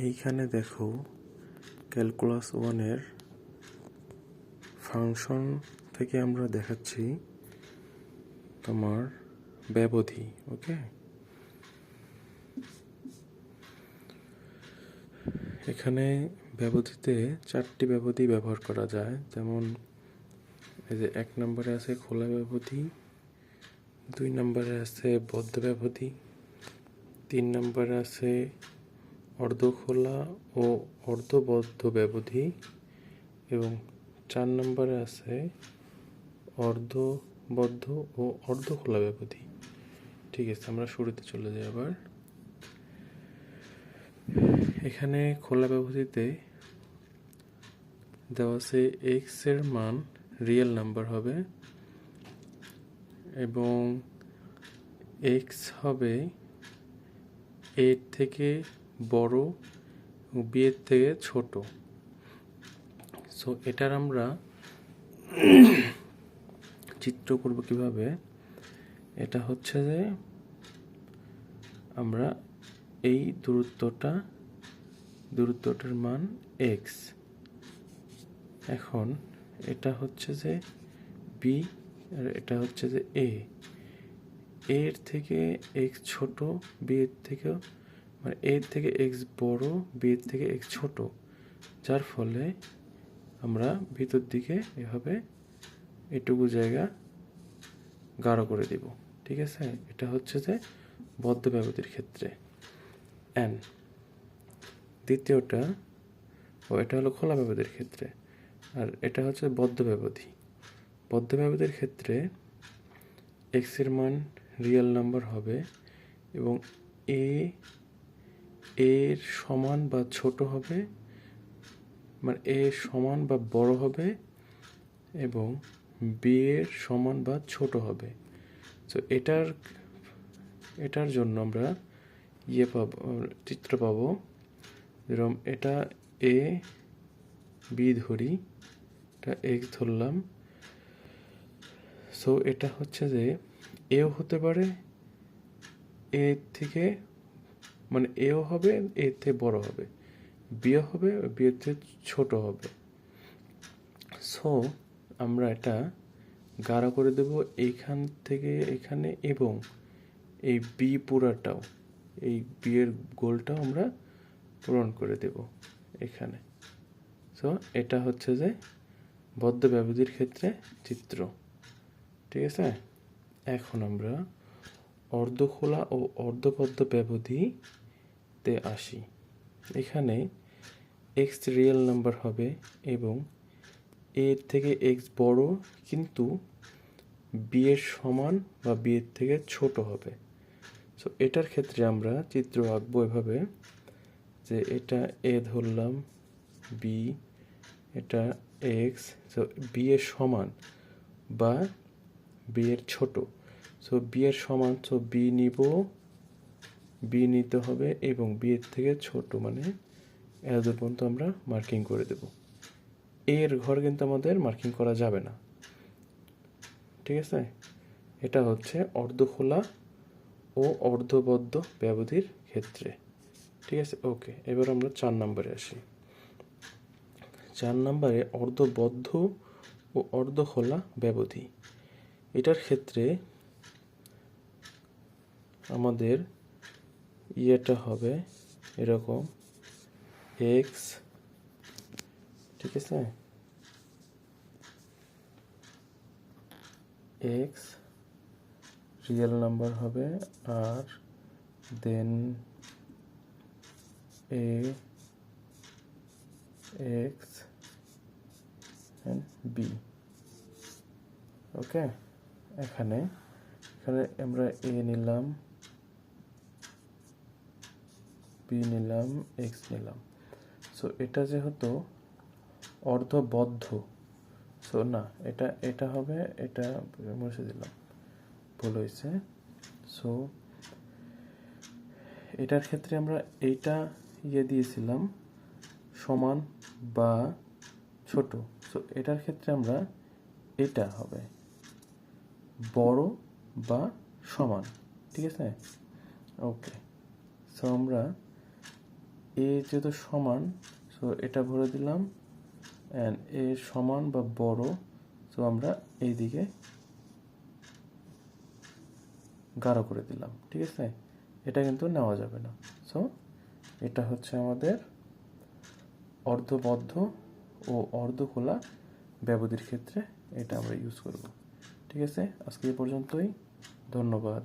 এইখানে দেখো calculus 1-এর function থেকে আমরা দেখাচ্ছি তোমার ব্যবধি। ওকে, এখানে ব্যবধিতে 4টি ব্যবধি ব্যবহার করা যায়। যেমন এই যে 1 নম্বরে আছে খোলা ব্যবধি, 2 নম্বরে আছে বদ্ধ ব্যবধি, 3 নম্বরে আছে অর্ধখোলা ও অর্ধবদ্ধ ব্যবধি এবং 4 নম্বরে আছে অর্ধবদ্ধ ও অর্ধখোলা ব্যবধি। ঠিক আছে, আমরা শুরুতে চলে যাই। আবার এখানে খোলা ব্যবধিতে দেওয়া আছে x এর মান রিয়েল নাম্বার হবে এবং x হবে a এর থেকে বড় ও b এর থেকে ছোট। সো এটার আমরা চিত্র করব কিভাবে। এটা হচ্ছে যে আমরা এই দূরত্বটার মান x, এখন এটা হচ্ছে যে b আর এটা হচ্ছে যে a এর থেকে x ছোট, b এর থেকে মানে a এর থেকে x বড়, b এর থেকে x ছোট, যার ফলে আমরা ভিতর দিকে এভাবে এটুকু জায়গা গাঢ় করে দিব। ঠিক আছে, এটা হচ্ছে যে বদ্ধ ব্যবধির ক্ষেত্রে n। দ্বিতীয়টা এটা হলো খোলা ব্যবধির ক্ষেত্রে, আর এটা হচ্ছে বদ্ধ ব্যবধি। বদ্ধ ব্যবধির ক্ষেত্রে x এর মান রিয়েল নাম্বার হবে এবং a এর সমান বা ছোট হবে, মানে a এর সমান বা বড় হবে এবং b এর সমান বা ছোট হবে। তো এটার জন্য আমরা চিত্র পাবো। যেরকম এটা a b ধরি, এটা x ধরলাম। সো এটা হচ্ছে যে এও হতে পারে a থেকে, মানে এও হবে a থেকে বড় হবে, বিও হবে b এর থেকে ছোট হবে। সো আমরা এটা গাঢ় করে দেব এইখান থেকে এখানে এবং এই বি পুরাটাও, এই বি এর গোলটাও আমরা পূরণ করে দেব এখানে। সো এটা হচ্ছে যে বদ্ধ ব্যবধির ক্ষেত্রে চিত্র। ঠিক আছে, এখন আমরা অর্ধখোলা ও অর্ধবদ্ধ ব্যবধিতে আসি। এখানে x রিয়েল নাম্বার হবে এবং এর থেকে x বড় কিন্তু b এর সমান বা b এর থেকে ছোট হবে। সো এটার ক্ষেত্রে আমরা চিত্র আঁকবো এভাবে যে এটা a ধরলাম, b, এটা x, সো b এর সমান বা b এর ছোট। সো b এর সমান, সো b নিতে হবে এবং b এর থেকে ছোট, মানে এত পর্যন্ত আমরা মার্কিং করে দেব। এর ঘর কিন্তু আমাদের মার্কিং করা যাবে না। ঠিক আছে, এটা হচ্ছে অর্ধখোলা ও অর্ধবদ্ধ ব্যবধির ক্ষেত্রে। ঠিক আছে, ওকে। এবার আমরা 4 নম্বরে আসি। 4 নম্বরে অর্ধবদ্ধ ও অর্ধখোলা ব্যবধি। এটার ক্ষেত্রে আমাদের ইয়েটা হবে এরকম x, ঠিক আছে, x রিয়েল নাম্বার হবে আর দেন a x and b। ওকে, এখানে আমরা a নিলাম, b নিলাম, x নিলাম। সো এটা যেহেতু অর্ধবদ্ধ, সো না, এটা হবে, এটা মুছে দিলাম, ভুল হয়েছে। সো এটার ক্ষেত্রে আমরা এইটা দিয়েছিলাম সমান বা ছোট। সো এটার ক্ষেত্রে আমরা এটা হবে বড় বা সমান। ঠিক আছে, ওকে। সো আমরা এ যেহেতু সমান, সো এটা ভরে দিলাম, অ্যান্ড এ সমান বা বড়, সো আমরা এইদিকে গাঢ় করে দিলাম। ঠিক আছে, এটা কিন্তু নেওয়া যাবে না। সো এটা হচ্ছে আমাদের অর্ধবদ্ধ ও অর্ধখোলা ব্যবধির ক্ষেত্রে এটা আমরা ইউজ করব। ঠিক আছে, আজকে এই পর্যন্তই। ধন্যবাদ।